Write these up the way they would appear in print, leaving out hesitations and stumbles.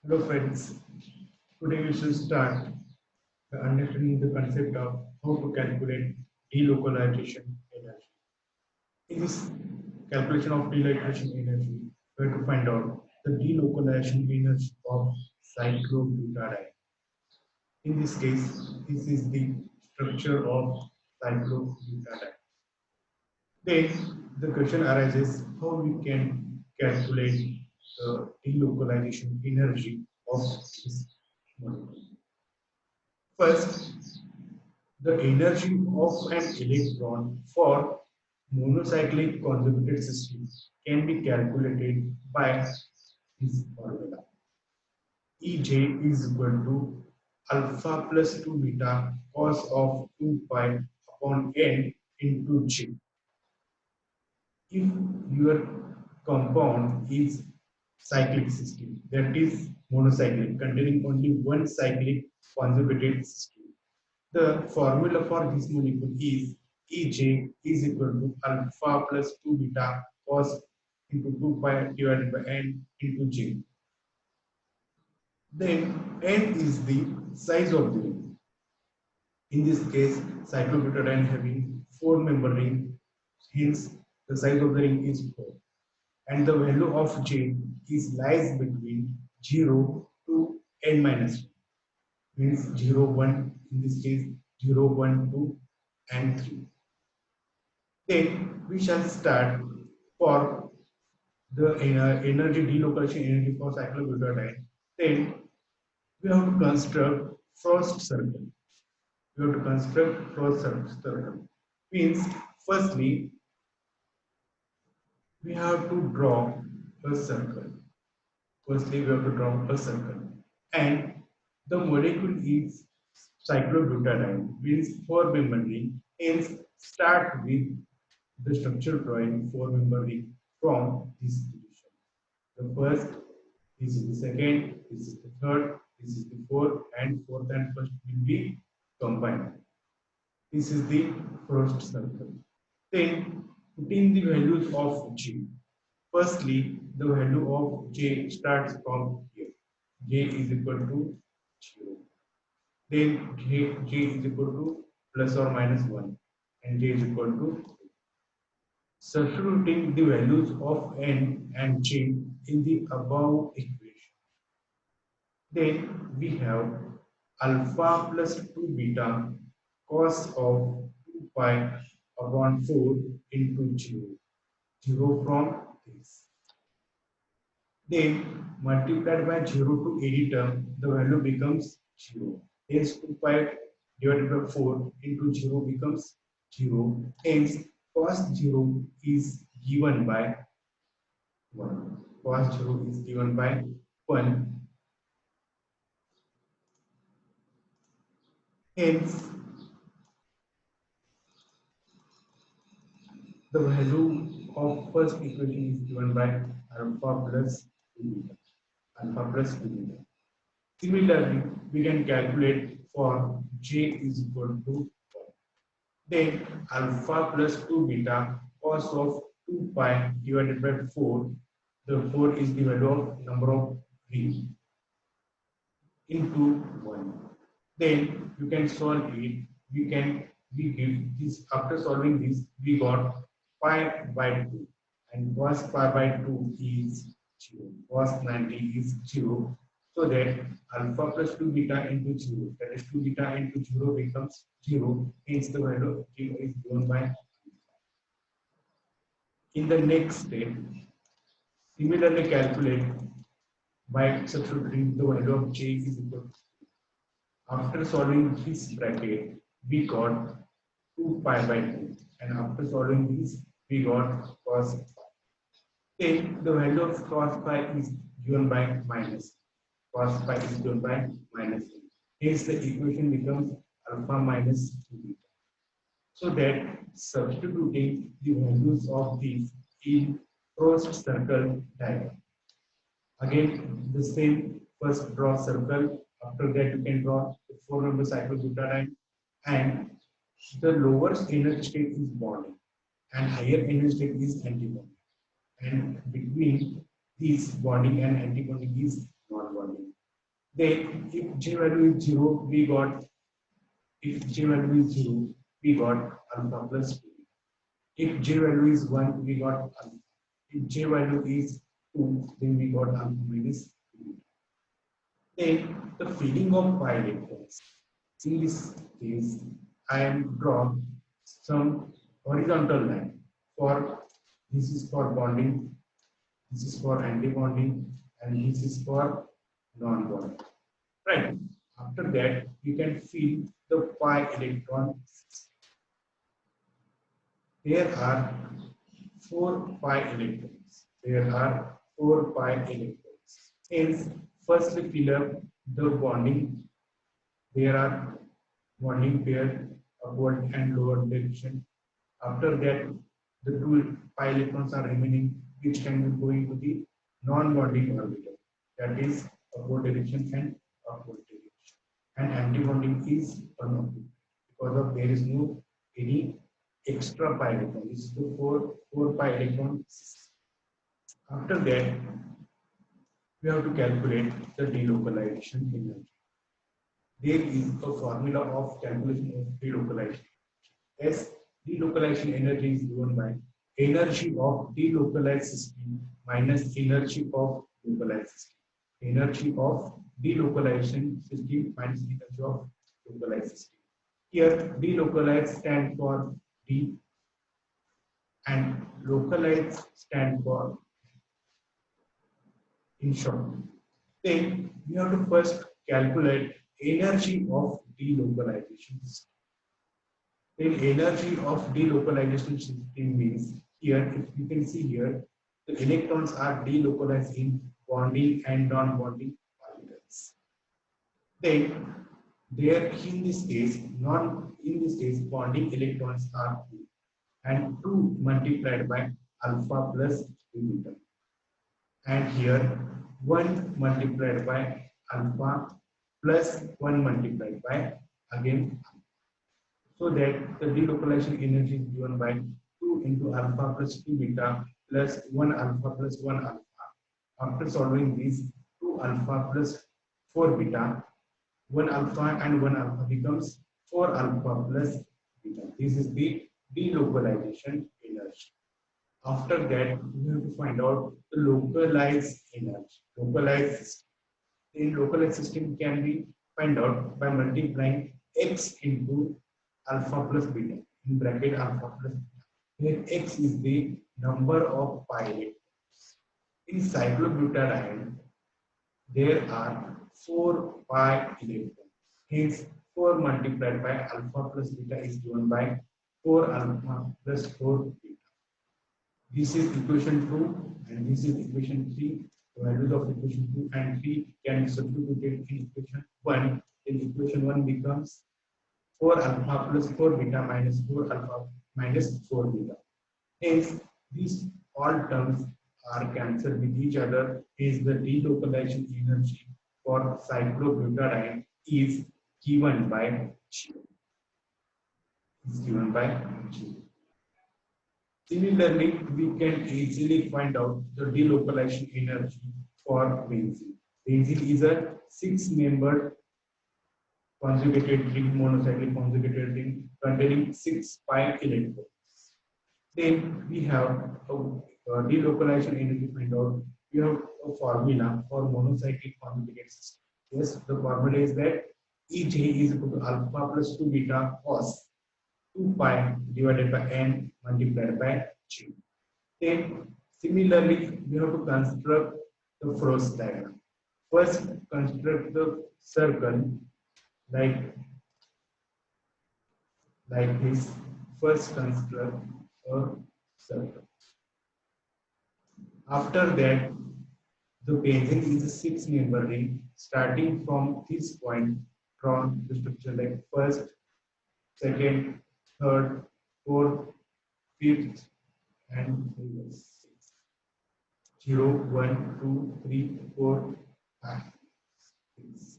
Hello friends, today we should start by understanding the concept of how to calculate delocalization energy. In this calculation of delocalization energy, we have to find out the delocalization energy of cyclobutadiene. In this case, this is the structure of cyclobutadiene. Then the question arises how we can calculate the delocalization energy of this molecule. First, the energy of an electron for monocyclic conjugated system can be calculated by this formula. Ej is equal to alpha plus 2 beta cos of 2 pi upon n into G. If your compound is cyclic system, that is monocyclic, containing only one cyclic conjugated system, the formula for this molecule is Ej is equal to alpha plus 2 beta cos into 2 pi divided by n into J. Then n is the size of the ring. In this case, cyclobutadiene having 4-member ring, hence the size of the ring is 4. And the value of J is lies between 0 to n minus 1. Means 0, 1, in this case 0, 1, 2 and 3. Then we shall start for the energy delocalization energy for cyclobutadiene. Then we have to construct first circle. We have to construct first circle. Means firstly we have to draw a circle. Firstly we have to draw a circle, and the molecule is cyclobutadiene, means 4-member ring. Hence start with the structure drawing 4-member ring from this position. The first, this is the second, this is the third, this is the fourth, and fourth and first will be combined. This is the first circle. Then put in the values of G. Firstly, the value of J starts from here. J is equal to 0. Then J is equal to plus or minus 1, and J is equal to 2. Substituting the values of N and J in the above equation. Then we have alpha plus 2 beta cos of 2 pi upon 4 into 0. 0 from this. Then multiplied by 0 to any term, the value becomes 0. Hence 2 pi divided by 4 into 0 becomes 0. Hence cos 0 is given by 1. Cos 0 is given by 1. Hence the value of first equation is given by alpha plus 2 beta. Alpha plus 2 beta. Similarly, we can calculate for J is equal to 1. Then alpha plus 2 beta cos of 2 pi divided by 4. The 4 is the value of number of rings into 1. Then you can solve it. We give this, after solving this, we got pi by 2, and cos pi by 2 is 0. Cos 90 is 0. So that alpha plus 2 beta into 0, that is 2 beta into 0 becomes 0. Hence the value of 0 is given by. In the next step, similarly calculate by substituting the value of J is equal to. After solving this bracket, we got 2 pi by 2, and after solving this, we got cos pi. Then the value of cos pi is given by minus. Cos pi is given by minus 2. Hence the equation becomes alpha minus 2 beta. So that substituting the values of these in first circle diagram. Again, the same, first draw circle. After that, you can draw the 4-member cyclobutadiene, and the lowest energy state is bonding, and higher energy state is antibonding. And between these bonding and antibonding is non-bonding. Then if J value is 0, we got if J value is 0, we got alpha plus 2. If J value is 1, we got alpha. If J value is 2, then we got alpha minus 2. Then the filling of pi electrons. In this case, I am drawn some horizontal line for this is for bonding, this is for anti-bonding, and this is for non-bonding. Right. After that, you can fill the pi electrons. There are 4 pi electrons. There are 4 pi electrons. Hence, firstly fill up the bonding. There are bonding pair upward and lower direction. After that, the 2 pi electrons are remaining, which can be going to the non-bonding orbital. That is upward direction and upward direction. And anti-bonding is unoccupied because of there is no any extra pi electron. This is the 4 pi electrons. After that, we have to calculate the delocalization energy. There is a formula of calculation of delocalization. As delocalization energy is given by energy of delocalized system minus energy of localized system. Energy of delocalization system minus energy of localized system. Here, delocalized stand for D and localized stand for in short. Then we have to first calculate energy of delocalization system. Then energy of delocalization system means here, if you can see here, the electrons are delocalized in bonding and non-bonding orbitals. Then there in this case, bonding electrons are 2 and 2 multiplied by alpha plus beta. And here 1 multiplied by alpha plus 1 multiplied by again, so that the delocalization energy is given by 2 into alpha plus 2 beta plus 1 alpha plus 1 alpha. After solving these, 2 alpha plus 4 beta, 1 alpha and 1 alpha becomes 4 alpha plus beta. This is the delocalization energy. After that, we have to find out the localized energy. Localized system can be found out by multiplying x into alpha plus beta in bracket alpha plus beta. Here x is the number of pi electrons. In cyclobutadiene, there are 4 pi electrons. Hence, 4 multiplied by alpha plus beta is given by 4 alpha plus 4 beta. This is equation 2 and this is equation 3. The values of equation 2 and 3 can be substituted in equation 1. Then equation 1 becomes 4 alpha plus 4 beta minus 4 alpha minus 4 beta. Hence, these all terms are cancelled with each other. Is the delocalization energy for cyclobutadiene is given by G. Is given by G. Similarly, we can easily find out the delocalization energy for benzene. Benzene is a 6-membered conjugated ring, monocyclic conjugated ring containing 6 pi electrons. Then we have a delocalization energy find out. We have a formula for monocyclic conjugated system. Yes, the formula is that EJ is equal to alpha plus 2 beta cos 2 pi divided by n multiplied by G. Then similarly, we have to construct the Frost diagram. First, construct the circle like this. First, construct a circle. After that, the benzene is a 6-member ring. Starting from this point, draw the structure like first, second, third, fourth, fifth, and 6. 0, 1, 2, 3, 4, 5, 6.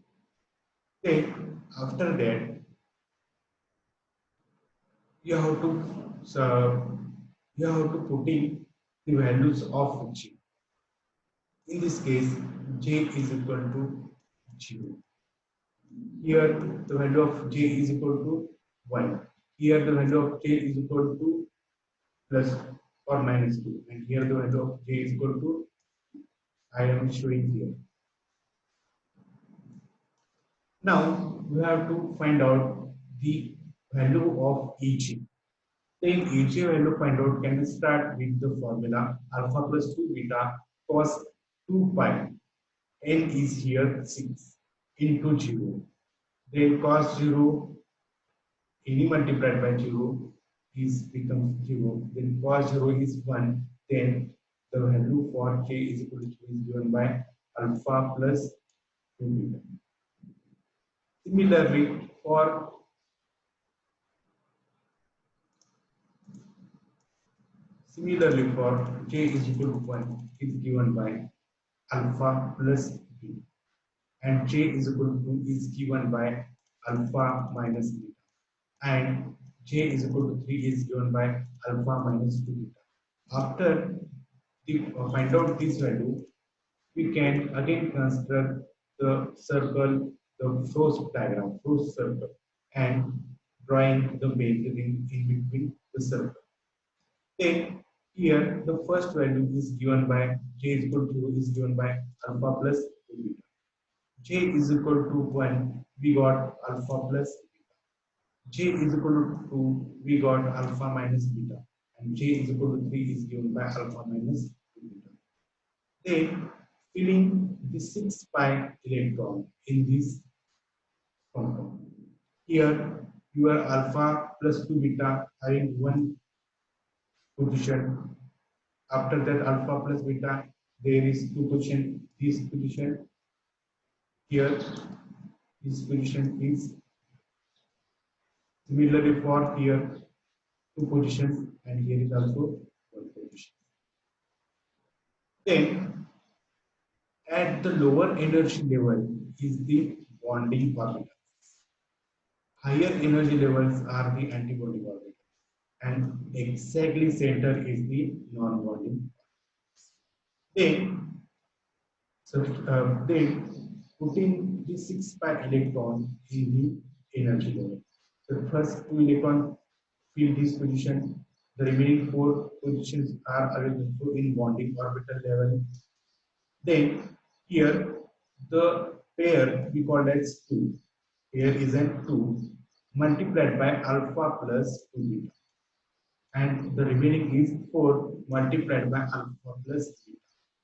Then after that, you have to put in the values of G. In this case, J is equal to 0. Here the value of j is equal to 1. Here the value of j is equal to plus or minus 2. And here the value of j is equal to, I am showing here. Now we have to find out the value of each. Then each value find out can we start with the formula alpha plus 2 beta cos 2 pi. N is here 6 into 0. Then cos 0 any multiplied by 0 is becomes 0. Then cos 0 is 1. Then the value for k is equal to is given by alpha plus 2 beta. Similarly for k is equal to 1 is given by alpha plus b, and j is equal to 2 is given by alpha minus beta, and j is equal to 3 is given by alpha minus 2 beta. After find out this value, we can again construct the circle, the Frost diagram, Frost circle, and drawing the main ring in between the circle. Then here the first value is given by j is equal to 0 is given by alpha plus 2 beta. J is equal to 1, we got alpha plus beta. J is equal to 2, we got alpha minus beta. And j is equal to 3 is given by alpha minus 2 beta. Then filling the 6 pi electron in this compound. Here your alpha plus 2 beta are in one position. After that alpha plus beta, there is two position. This position here, this position is similarly for here two positions, and here is also one position. Then at the lower energy level is the bonding orbital. Higher energy levels are the antibonding orbital, and exactly center is the non-bonding. Then then putting the 6 pi electron in the energy level. The first 2 electrons fill this position. The remaining 4 positions are available in bonding orbital level. Then here the pair we call as 2. Here is an 2 multiplied by alpha plus 2 beta. And the remaining is 4 multiplied by alpha plus beta.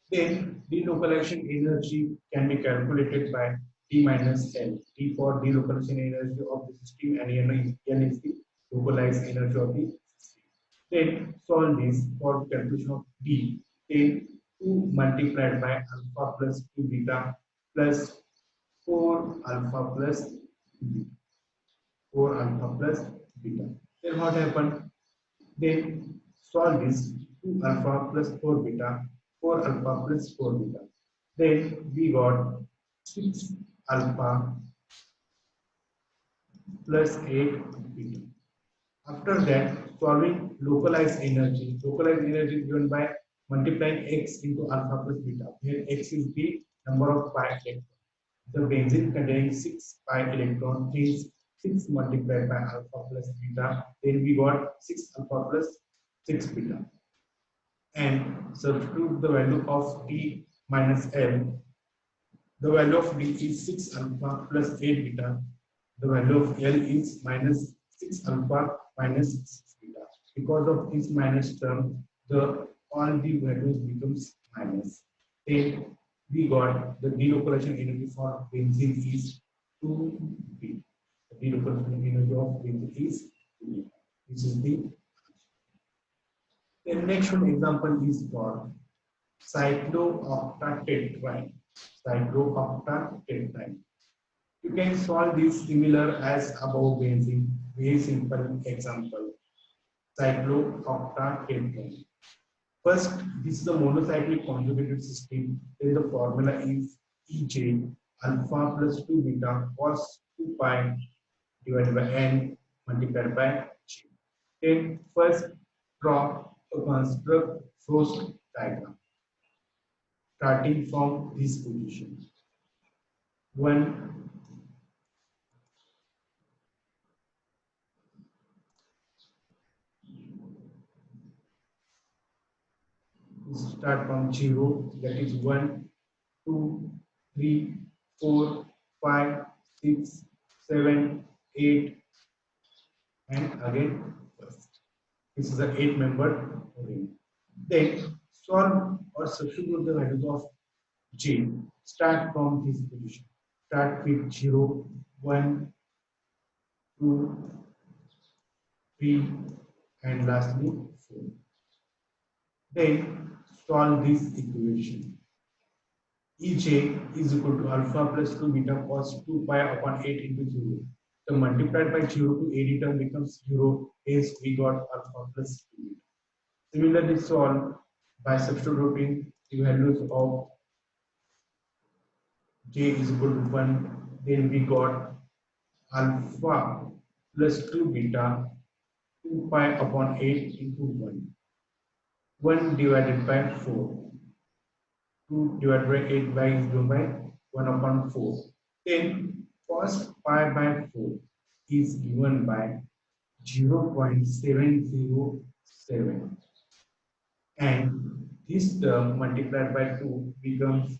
Then delocalization energy can be calculated by T minus L. T for delocalization energy of the system, and N is the localized energy of the system. Then solve this for calculation of D. Then 2 multiplied by alpha plus 2 beta plus 4 alpha plus beta. 4 alpha plus beta. Then what happened? Then solve this 2 alpha plus 4 beta, 4 alpha plus 4 beta. Then we got 6 alpha plus 8 beta. After that, solving localized energy is given by multiplying x into alpha plus beta, where x is the number of pi electrons. The benzene containing 6 pi electron is 6 multiplied by alpha plus beta. Then we got 6 alpha plus 6 beta. And substitute the value of T minus L. The value of D is 6 alpha plus 8 beta. The value of L is minus 6 alpha minus 6 beta. Because of this minus term, all the values becomes minus. Then we got the delocalization energy for benzene is 2B. The delocalization energy of benzene is 2B. This is the next one example is for cyclooctatetraene. Cyclooctatetraene. You can solve this similar as above benzene. Very simple example. Cyclooctatetraene. First, this is a monocyclic conjugated system. Then the formula is EJ alpha plus 2 beta cos 2 pi divided by N multiplied by J. Then first draw a construct Frost diagram starting from this position. 1 start from 0, that is 1, 2, 3, 4, 5, 6, 7, 8, and again first. This is an 8-membered ring. Then solve or substitute the values of J. Start from this position. Start with 0, 1, 2, 3, and lastly 4. Then solve this equation. Ej is equal to alpha plus 2 beta cos 2 pi upon 8 into 0. So multiplied by 0 to 8 term becomes 0, hence we got alpha plus 2 beta. Similarly solve by substituting the values of j is equal to 1, then we got alpha plus 2 beta 2 pi upon 8 into 1. 1 divided by 4. 2 divided by 8 by is given by 1 upon 4. Then cos pi by 4 is given by 0.707, and this term multiplied by 2 becomes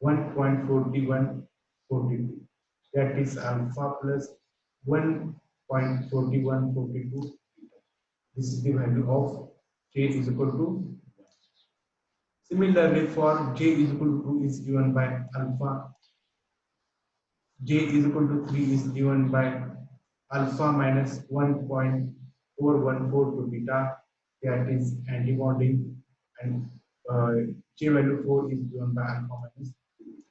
1.4142. That is alpha plus 1.4142. This is the value of j is equal to 1. Similarly, for j is equal to 2 is given by alpha, j is equal to 3 is given by alpha minus 1.4142 beta, that is antibonding, and j value 4 is given by alpha minus 2 beta.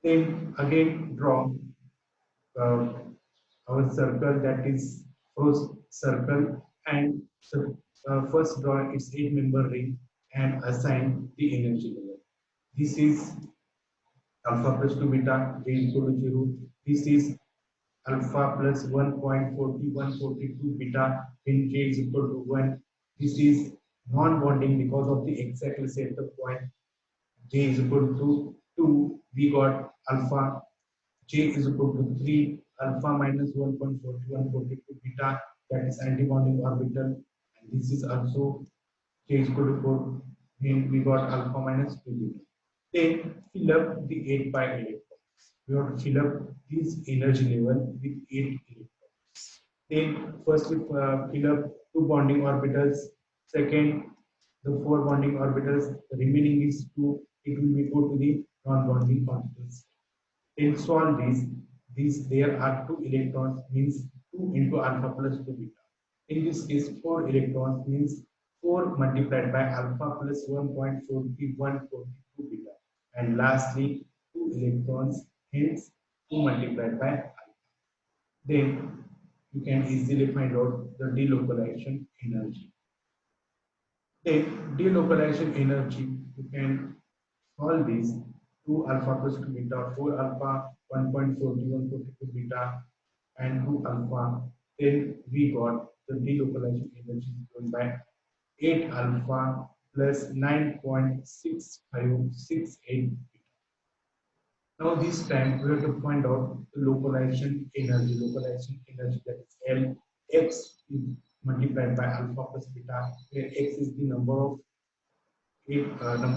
Then again draw uh, our circle, that is first circle, and first draw its 8-member ring and assign the energy level. This is alpha plus 2 beta, j equal to 0. This is alpha plus 1.4142 beta, when j is equal to 1. This is non-bonding because of the exactly center point. J is equal to 2. We got alpha. J is equal to 3. Alpha minus 1.4142 beta, that is anti-bonding orbital. And this is also j is equal to 4. Then we got alpha minus 2 beta. Then fill up the 8 pi electrons. We have to fill up this energy level with 8 electrons. Then first we fill up 2 bonding orbitals. Second, the 4 bonding orbitals. The remaining is 2. It will be go to the non-bonding orbitals. Then solve this. There are 2 electrons, means 2 into alpha plus 2 beta. In this case, 4 electrons means 4 multiplied by alpha plus 1.4142 beta. And lastly, 2 electrons, hence 2 multiplied by alpha. Then you can easily find out the delocalization energy. Then delocalization energy, you can solve this: 2 alpha plus 2 beta, 4 alpha, 1.4142 beta, and 2 alpha. Then we got the delocalization energy given by 8 alpha plus 9.6568 beta. Now this time we have to find out the localization energy. Localization energy, that is L. X is multiplied by alpha plus beta, where X is the number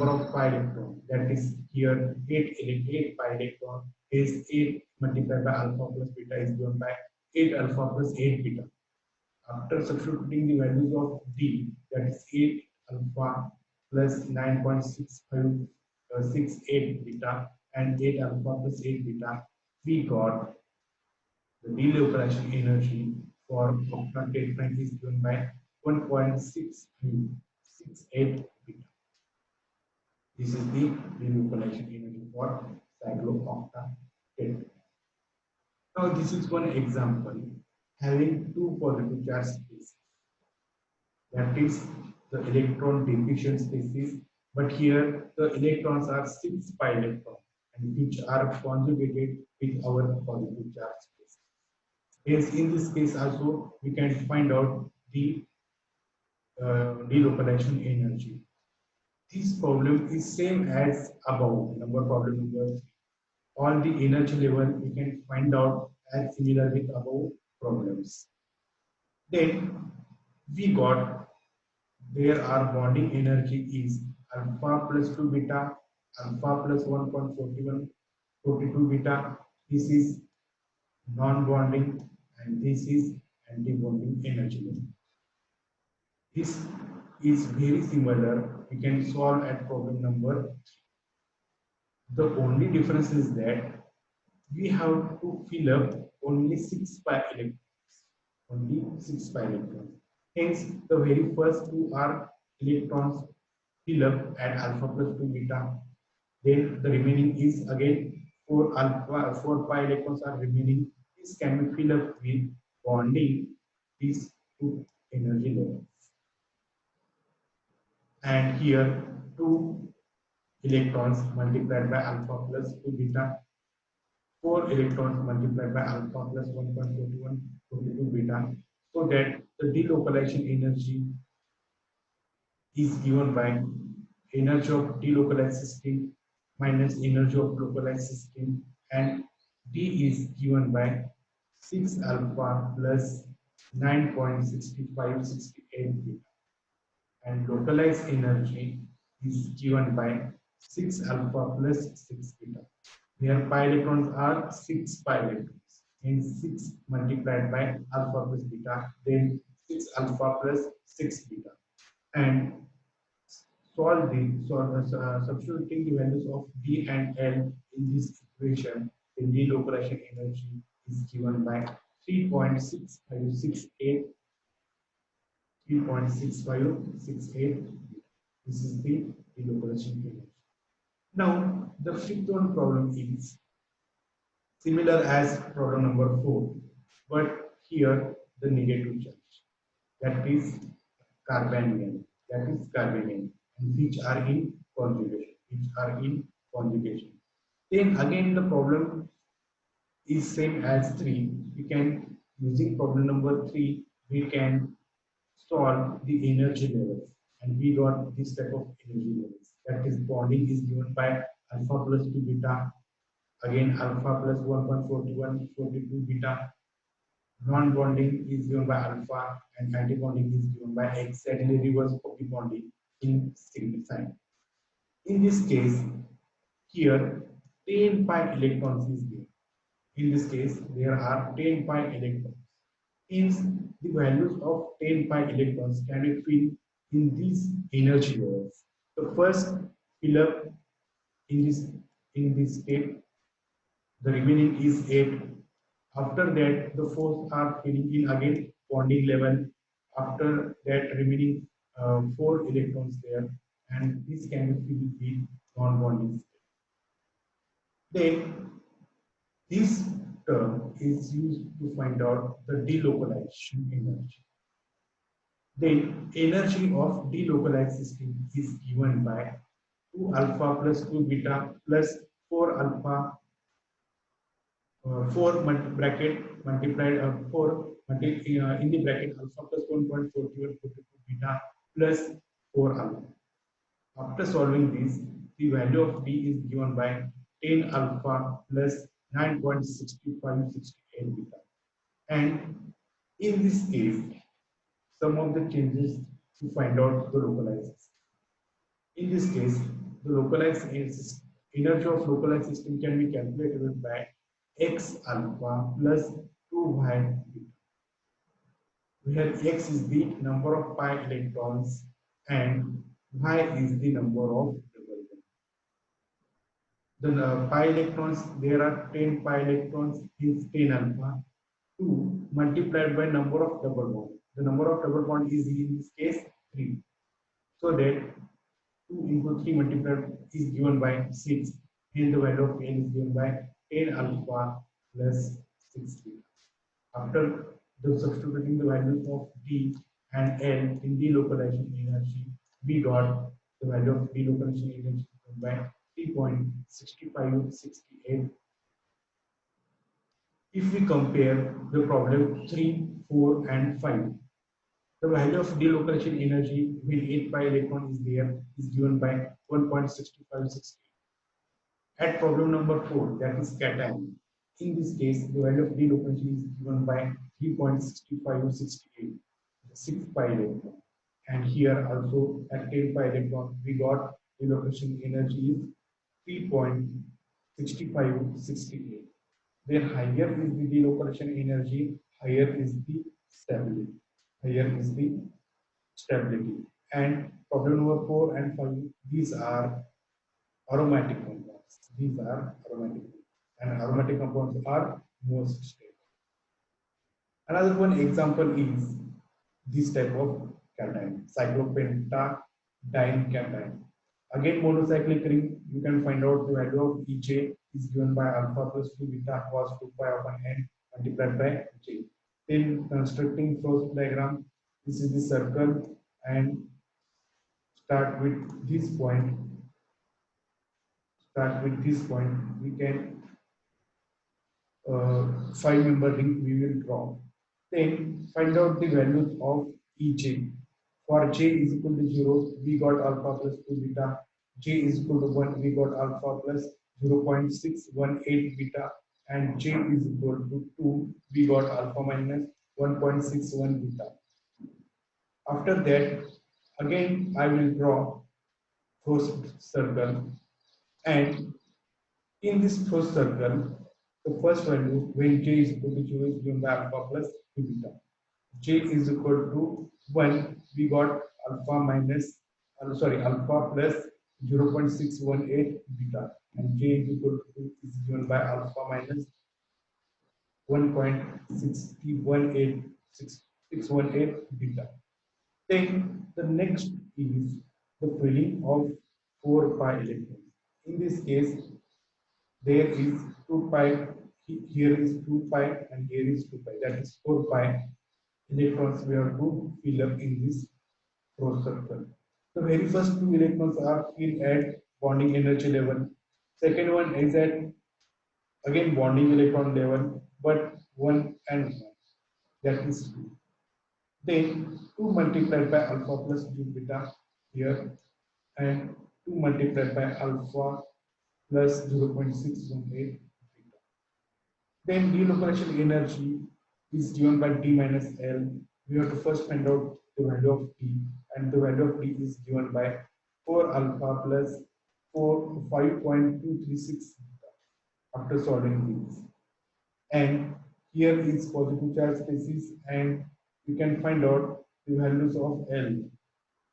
of pi electron, that is here 8 pi electron, is 8 multiplied by alpha plus beta is given by 8 alpha plus 8 beta. After substituting the values of d, that is 8 alpha plus 9.6568 beta and 8 alpha plus 8 beta, we got the delocalization energy for octet frank is given by 1.668 beta. This is the delocalization energy for cyclooctet. Now this is one example having 2 positive charge species. That is the electron deficient species. But here the electrons are 6 pi electrons, and which are conjugated with our positive charge species. Yes, in this case also we can find out the delocalization energy. This problem is same as above, number problem number 3. all the energy level we can find out as similar with above problems. Then we got there are bonding energy is alpha plus 2 beta, alpha plus 1.4142 beta. This is non-bonding and this is anti-bonding energy level. This is very similar. We can solve at problem number 3. The only difference is that we have to fill up only 6 pi electrons. Only 6 pi electrons. Hence, the very first two are electrons fill up at alpha plus 2 beta. Then the remaining is again 4 pi electrons are remaining. This can be filled up with bonding these two energy levels. And here 2 electrons multiplied by alpha plus 2 beta, 4 electrons multiplied by alpha plus 1.4142 beta, so that the delocalization energy is given by energy of delocalized system minus energy of localized system, and D is given by 6 alpha plus 9.6568 beta, and localized energy is given by 6 alpha plus 6 beta. Where pi electrons are 6 pi electrons, means 6 multiplied by alpha plus beta, then 6 alpha plus 6 beta. And substituting the values of D and L in this equation, the delocalization energy is given by 3.6568. This is the delocalization energy. Now, the fifth one problem is similar as problem number 4, but here the negative charge, that is carbanium, and which are in conjugation. Then again the problem is same as 3. We can, using problem number 3, we can solve the energy levels, and we got this type of energy levels. That is bonding is given by alpha plus 2 beta, again alpha plus 1.4142 beta. Non-bonding is given by alpha and anti-bonding is given by exactly reverse of the bonding in sign. In this case, here 10 pi electrons is there. In this case, there are 10 pi electrons. Hence, the values of 10 pi electrons can be filled in these energy levels. So first, fill up in this step. The remaining is 8. After that, the 4 are filling in again bonding level. After that, remaining 4 electrons there, and this can be filled with non-bonding state. Then this term is used to find out the delocalization energy. Then energy of delocalized system is given by 2 alpha plus 2 beta plus 4 alpha 4 bracket multiplied 4 in the bracket alpha plus 1.4142 beta plus 4 alpha. After solving this, the value of D is given by 10 alpha plus 9.6568 beta. And in this case, some of the changes to find out the localized. In this case, the localized energy of localized system can be calculated by x alpha plus 2y beta, where x is the number of pi electrons and y is the number of double bond. The pi electrons, there are 10 pi electrons is 10 alpha, 2 multiplied by number of double bond. The number of double bond is in this case 3. So that 2 into 3 multiplied is given by 6, and the value of n is given by 10 alpha plus 6 beta. After substituting the values of D and L in delocalization energy, we got the value of delocalization energy given by 3.6568. If we compare the problem 3, 4, and 5, the value of delocalization energy when 8 pi electron is there is given by 1.6568. At problem number 4, that is cation. In this case, the value of delocalization is given by 3.6568, 6 pi electron. And here also at 10 pi electron, we got delocation energy is 3.6568. Where higher is the delocalization energy, higher is the stability. Higher is the stability. And problem number 4 and 5, these are aromatic compounds. These are aromatic and aromatic compounds are most stable. Another one example is this type of cation, cyclopentadiene cation. Again, monocyclic ring, you can find out the value of EJ is given by alpha plus 2 beta cos 2 pi upon n multiplied by J. Then constructing flow diagram, this is the circle and start with this point. We can 5-member ring we will draw. Then find out the values of Ej. For j is equal to 0, we got alpha plus 2 beta. J is equal to 1, we got alpha plus 0.618 beta. And j is equal to 2, we got alpha minus 1.61 beta. After that, again I will draw first circle, and in this first circle, the first value when j is equal to 0 is given by alpha plus 2 beta. J is equal to 1, we got alpha minus, alpha plus 0.618 beta, and j is equal to 2 is given by alpha minus 1.618 beta. Then the next is the filling of 4 pi electrons. In this case, there is 2 pi, here is 2 pi, and here is 2 pi, that is 4 pi electrons we have to fill up in this rho circle. The very first 2 electrons are filled at bonding energy level. Second one is at again bonding electron level, but 1 and 1, that is 2. Then 2 multiplied by alpha plus 2 beta here, and 2 multiplied by alpha plus 0.618 beta. Then delocalization energy is given by D minus L. We have to first find out the value of D, and the value of D is given by 4 alpha plus 5.236 beta after solving these. And here is positive charge species, and we can find out the values of L.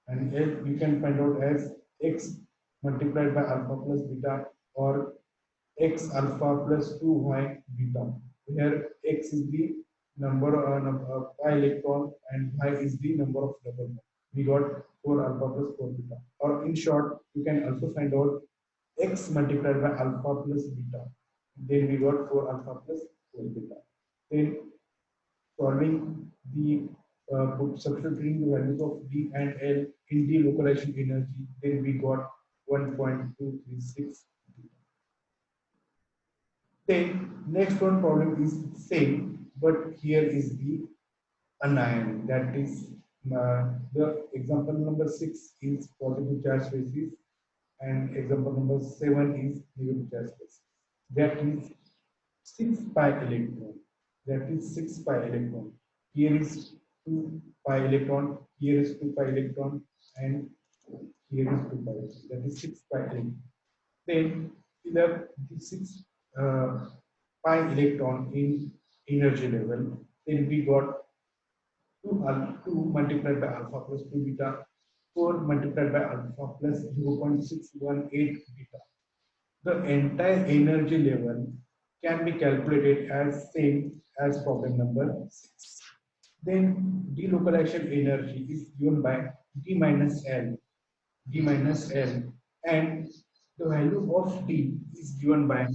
And L we can find out as x multiplied by alpha plus beta, or x alpha plus 2y beta, where x is the number pi electron and y is the number of double bond. We got 4 alpha plus 4 beta. Or in short, you can also find out x multiplied by alpha plus beta. Then we got 4 alpha plus 4 beta. Then solving the substituting the values of D and L in the localization energy, then we got 1.236. Then next one problem is same, but here is the anion. That is the example number 6 is positive charge species, and example number 7 is negative charge species. That is 6 pi electron. That is 6 pi electron. Here is 2 pi electron. Here is 2 pi electron, and here is 2 pi electron. That is 6 pi electron. Then fill up the 6 pi electron in energy level. Then we got 2 multiplied by alpha plus 2 beta, 4 multiplied by alpha plus 0.618 beta. The entire energy level can be calculated as same as problem number 6. Then delocalization energy is given by D minus L. D minus L, and the value of D is given by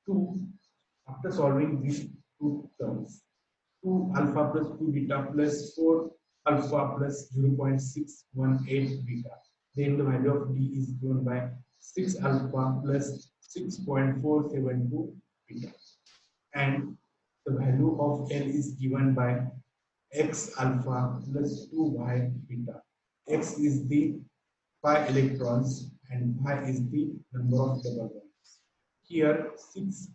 2 after solving these two terms. 2 alpha plus 2 beta plus 4 alpha plus 0.618 beta. Then the value of D is given by 6 alpha plus 6.472 beta. And the value of L is given by x alpha plus 2y beta. X is the pi electrons and y is the number of double bonds. Here 6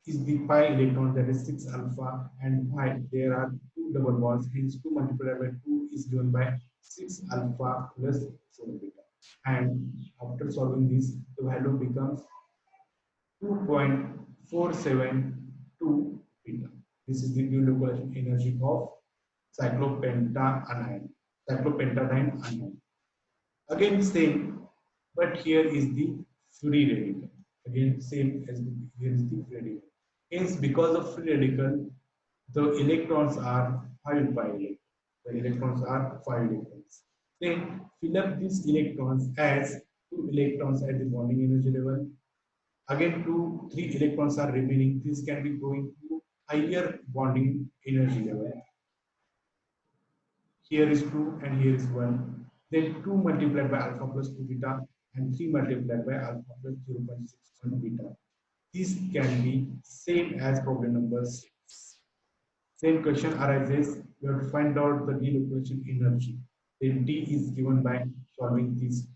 is the pi electron, that is 6 alpha, and pi there are two double bonds, hence 2 multiplied by 2 is given by 6 alpha plus 4 beta. And after solving this, the value becomes 2.472 beta. This is the delocalization energy of cyclopentadiene. Cyclopentadiene anion. Again same, but here is the free radical. Again same as here is the free radical. Hence, because of free radical, the electrons are 5 pi electrons. The electrons are 5 electrons. Then fill up these electrons as 2 electrons at the bonding energy level. Again, 2, 3 electrons are remaining. This can be going to higher bonding energy level. Here is 2 and here is 1. Then 2 multiplied by alpha plus 2 beta and 3 multiplied by alpha plus 0.61 beta. This can be same as problem number 6. Same question arises. We have to find out the delocalization energy. Then D is given by solving these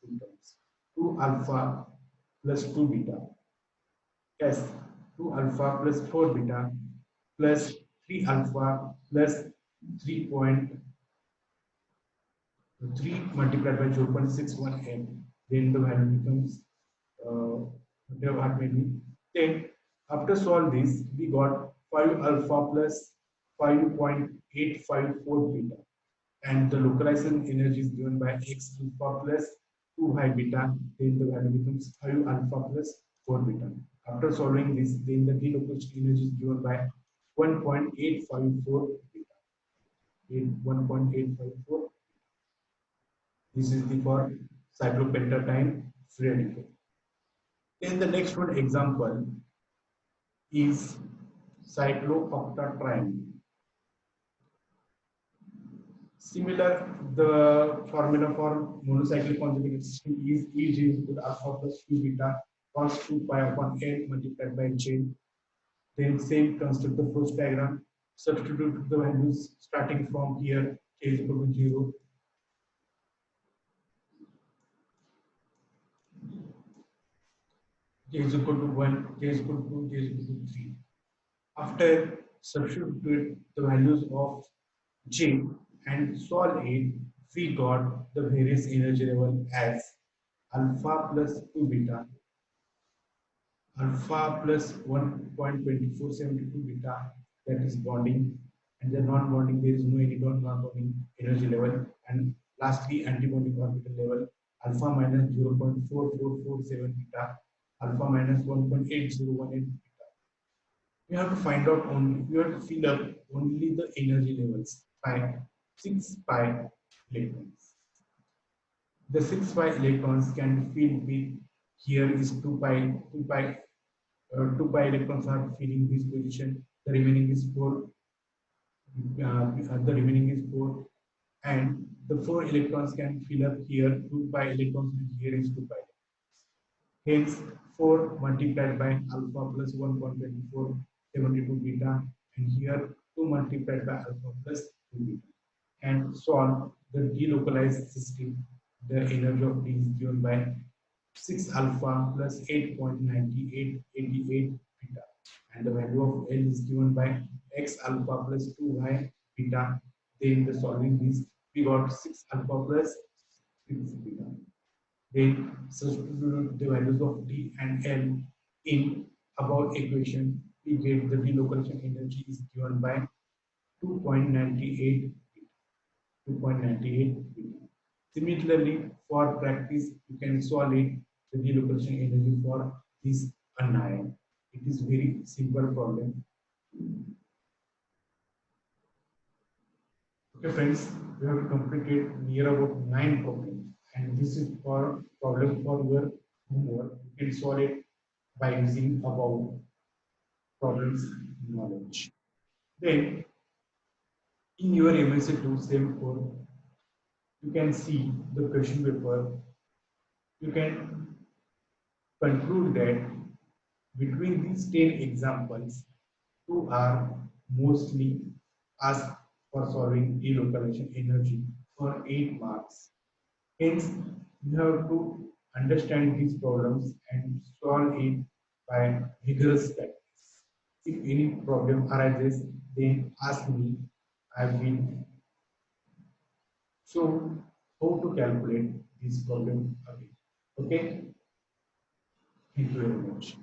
two terms. 2 alpha plus 2 beta. Yes, 2 alpha plus 4 beta plus 3 alpha plus 3.3 multiplied by 0.61 m. Then the value becomes whatever may be. Then after solve this, we got 5 alpha plus 5.854 beta. And the localization energy is given by x alpha plus 2 high beta. Then the value becomes 5 alpha plus 4 beta. After solving this, then the delocalization energy is given by 1.854 beta. In 1.854. This is the for cyclopentadiene free radical. Then the next one example is cyclooctatriene. Similar, the formula for monocyclic conjugate system is Eg is equal to alpha plus 2 beta cos 2 pi upon n multiplied by j. Then same construct the first diagram, substitute the values starting from here, k is equal to 0, k is equal to 1, k is equal to 2, k is equal to 3. After substitute the values of J and solve it, we got the various energy level as alpha plus 2 beta, alpha plus 1.2472 beta, that is bonding, and the non-bonding, there is no any non-bonding energy level, and lastly anti-bonding orbital level, alpha minus 0.4447 beta, alpha minus 1.8018 beta. We have to find out only, we have to fill up only the energy levels by 6 pi electrons. The 6 pi electrons can be filled with, here is 2 pi, 2 pi electrons are filling this position, the remaining is 4, and the 4 electrons can fill up here, 2 pi electrons, and here is 2 pi. Hence, 4 multiplied by alpha plus 1.2472 beta, and here 2 multiplied by alpha plus 2 beta. And solve the delocalized system. The energy of D is given by 6 alpha plus 8.9888 beta. And the value of L is given by x alpha plus 2 y beta. Then the solving this, we got 6 alpha plus 6 beta. Then substitute the values of D and L in above equation. We get the delocalization energy is given by 2.98 2.98 beta. Similarly, for practice, you can solve it the delocalization energy for this anion. It is very simple problem. Okay, friends, we have completed near about 9 problems, and this is for problem for your homework. You can solve it by using above problems knowledge. Then, in your m.sc2 same code, you can see the question paper. You can conclude that between these 10 examples, 2 are mostly asked for solving delocalization energy for 8 marks. Hence, you have to understand these problems and solve it by rigorous practice. If any problem arises, then ask me. I will show how to calculate this problem again. Okay? Thank you very much.